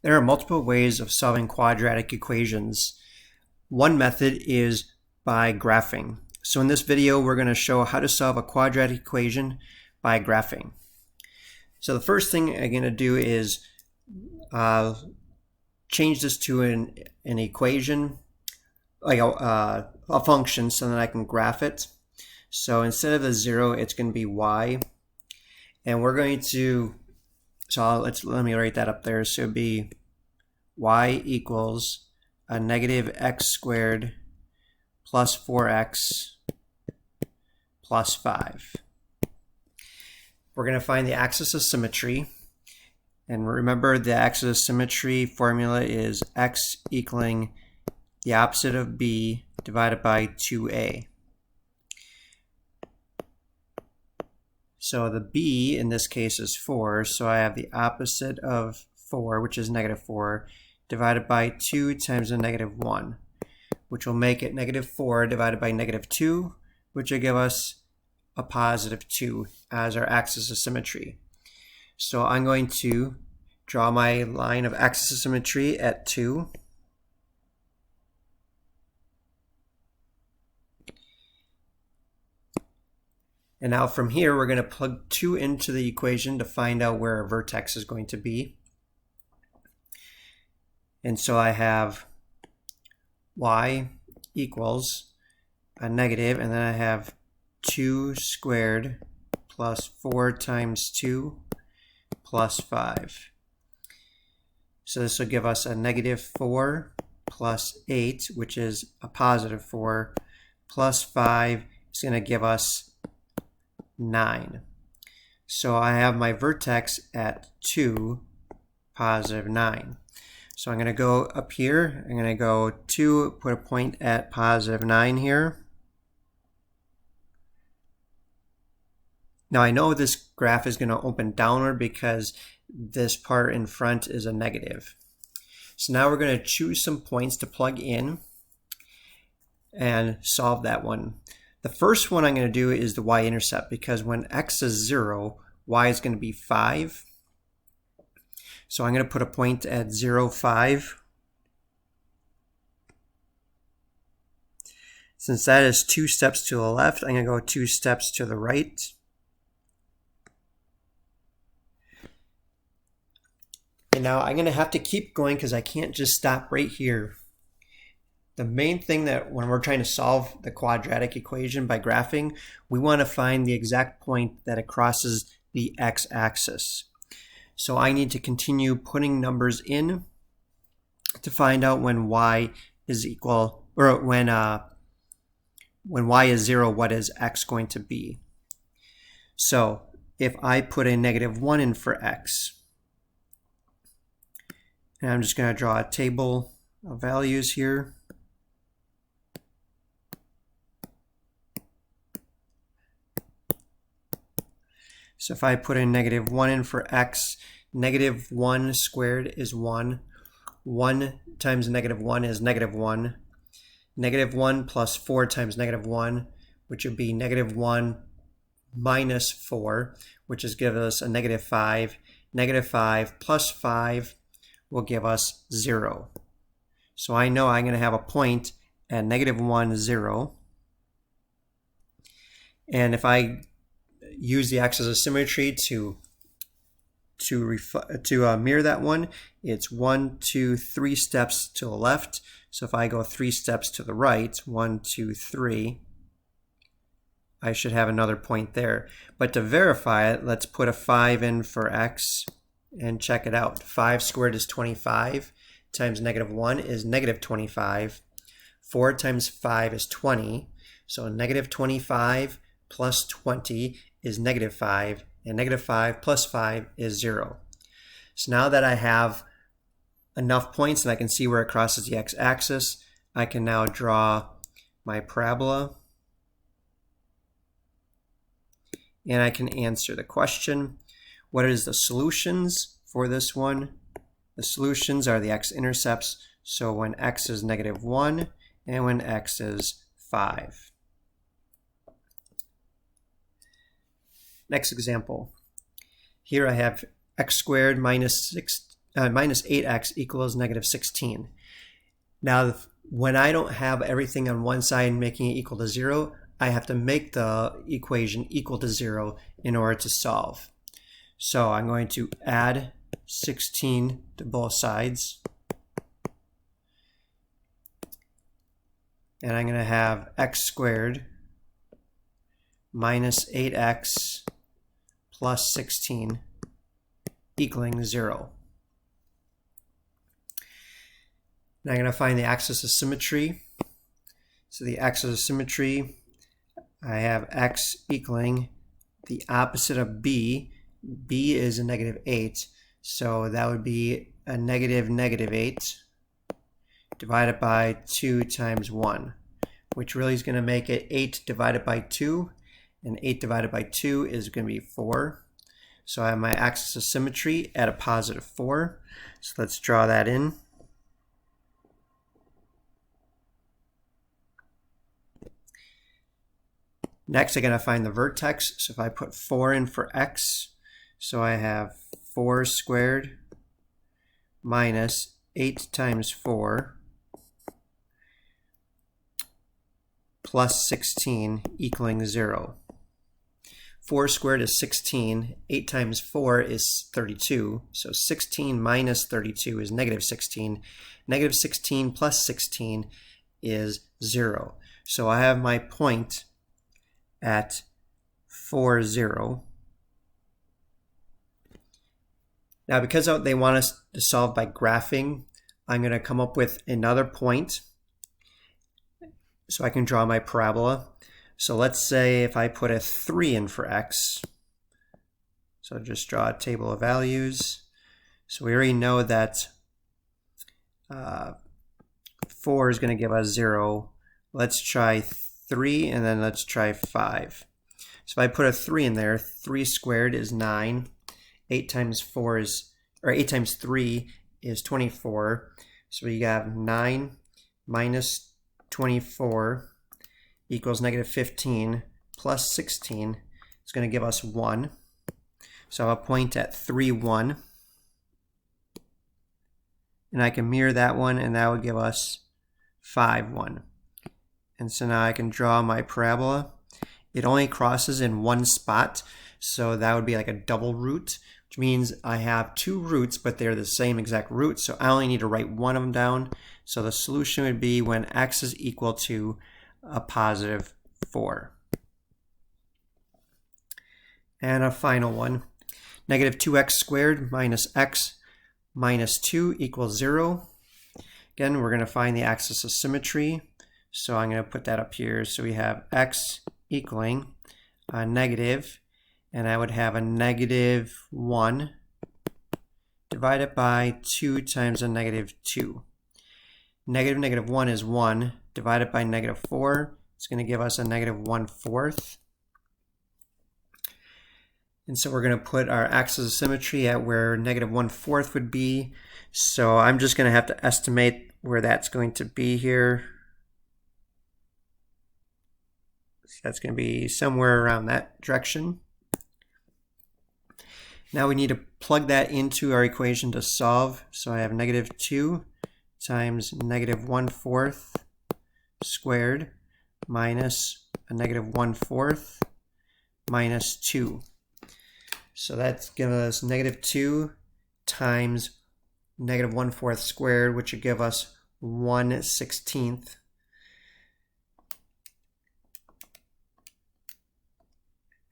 There are multiple ways of solving quadratic equations. One method is by graphing. So in this video, we're going to show how to solve a quadratic equation by graphing. So the first thing I'm going to do is change this to an equation, like a function, so that I can graph it. So instead of a 0, it's going to be y. And we're going to, let me write that up there. So it'd be y equals a negative x squared plus 4x plus 5. We're going to find the axis of symmetry. And remember, the axis of symmetry formula is x equaling the opposite of b divided by 2a. So the b in this case is 4, so I have the opposite of 4, which is negative 4, divided by 2 times the negative 1, which will make it negative 4 divided by negative 2, which will give us a positive 2 as our axis of symmetry. So I'm going to draw my line of axis of symmetry at 2. And now from here, we're going to plug 2 into the equation to find out where our vertex is going to be. And so I have y equals a negative, and then I have 2 squared plus 4 times 2 plus 5. So this will give us a negative 4 plus 8, which is a positive 4, plus 5 is going to give us 9. So I have my vertex at 2, positive 9. So I'm going to go up here. I'm going to go 2, put a point at positive 9 here. Now I know this graph is going to open downward because this part in front is a negative. So now we're going to choose some points to plug in and solve that one. The first one I'm going to do is the y-intercept, because when x is 0, y is going to be 5. So I'm going to put a point at 0, 5. Since that is 2 steps to the left, I'm going to go 2 steps to the right. And now I'm going to have to keep going because I can't just stop right here. The main thing that when we're trying to solve the quadratic equation by graphing, we want to find the exact point that it crosses the x-axis. So I need to continue putting numbers in to find out when y is equal, or when y is 0, what is x going to be. So if I put a negative 1 in for x, and I'm just going to draw a table of values here. So if I put in negative 1 in for x, negative 1 squared is 1. 1 times negative 1 is negative 1. Negative 1 plus 4 times negative 1, which would be negative 1 minus 4, which is give us a negative 5. Negative 5 plus 5 will give us 0. So I know I'm going to have a point at negative 1, 0. And if I use the axis of symmetry to mirror that one, it's 1, 2, 3 steps to the left. So if I go 3 steps to the right, 1, 2, 3, I should have another point there. But to verify it, let's put a 5 in for x and check it out. 5 squared is 25 times negative 1 is negative 25. 4 times 5 is 20. So negative 25 plus 20 is negative 5, and negative 5 plus 5 is 0. So now that I have enough points and I can see where it crosses the x-axis, I can now draw my parabola, and I can answer the question. What is the solutions for this one? The solutions are the x-intercepts, so when x is negative 1 and when x is 5. Next example. Here I have x squared minus minus 8x equals negative 16. Now, when I don't have everything on one side making it equal to 0, I have to make the equation equal to 0 in order to solve. So I'm going to add 16 to both sides. And I'm going to have x squared minus 8x plus 16 equaling 0. Now I'm going to find the axis of symmetry. So the axis of symmetry, I have x equaling the opposite of b. b is a negative 8, so that would be a negative 8 divided by 2 times 1, which really is going to make it 8 divided by 2, and 8 divided by 2 is going to be 4. So I have my axis of symmetry at a positive 4. So let's draw that in. Next, I'm going to find the vertex. So if I put 4 in for x, so I have 4 squared minus 8 times 4 plus 16 equaling 0. 4 squared is 16. 8 times 4 is 32. So 16 minus 32 is negative 16. Negative 16 plus 16 is 0. So I have my point at 4, 0. Now, because they want us to solve by graphing, I'm going to come up with another point so I can draw my parabola. So let's say if I put a 3 in for x, so just draw a table of values. So we already know that 4 is going to give us 0. Let's try 3, and then let's try 5. So if I put a 3 in there, 3 squared is 9. 8 times 4 is, or 8 times 3 is 24. So we have 9 minus 24 equals negative 15 plus 16. It's going to give us 1. So I'll point at 3, 1. And I can mirror that one, and that would give us 5, 1. And so now I can draw my parabola. It only crosses in one spot, so that would be like a double root, which means I have 2 roots, but they're the same exact root, so I only need to write one of them down. So the solution would be when x is equal to a positive 4. And a final one. Negative 2x squared minus x minus 2 equals 0. Again, we're going to find the axis of symmetry. So I'm going to put that up here. So we have x equaling a negative, and I would have a negative 1 divided by 2 times a negative 2. Negative 1 is 1 divided by negative 4. It's going to give us a negative 1/4. And so we're going to put our axis of symmetry at where negative 1/4 would be. So I'm just going to have to estimate where that's going to be here. So that's going to be somewhere around that direction. Now we need to plug that into our equation to solve. So I have negative 2 times negative 1/4 squared minus a negative 1/4 minus 2. So that's giving us negative 2 times negative 1/4 squared, which would give us 1/16.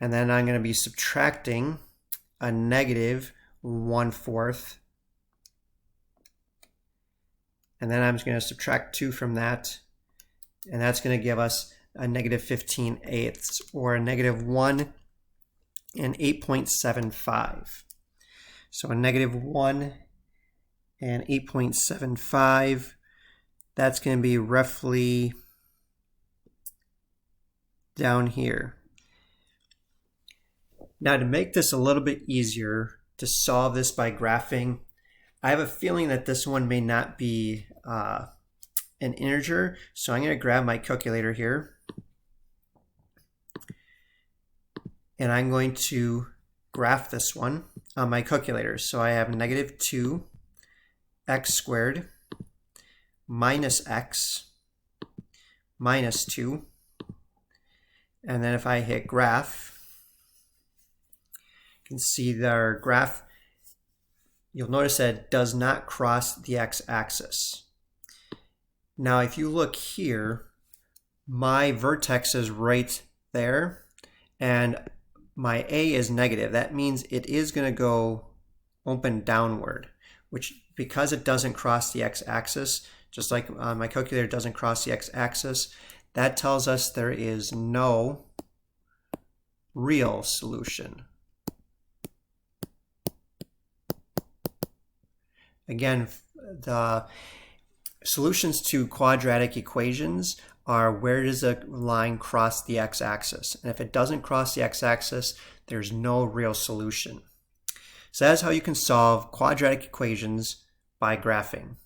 And then I'm going to be subtracting a negative 1/4. And then I'm just going to subtract 2 from that. And that's going to give us a negative 15/8, or a negative 1 and 8.75. So a negative 1 and 8.75, that's going to be roughly down here. Now, to make this a little bit easier to solve this by graphing, I have a feeling that this one may not be an integer, so I'm going to grab my calculator here, and I'm going to graph this one on my calculator. So I have negative 2 x squared minus x minus 2. And then if I hit graph, you can see that our graph, you'll notice that it does not cross the x-axis. Now if you look here, my vertex is right there, and my A is negative. That means it is going to go open downward, which because it doesn't cross the x-axis, just like on my calculator doesn't cross the x-axis, that tells us there is no real solution. Again, the solutions to quadratic equations are where does a line cross the x-axis. And if it doesn't cross the x-axis, there's no real solution. So that's how you can solve quadratic equations by graphing.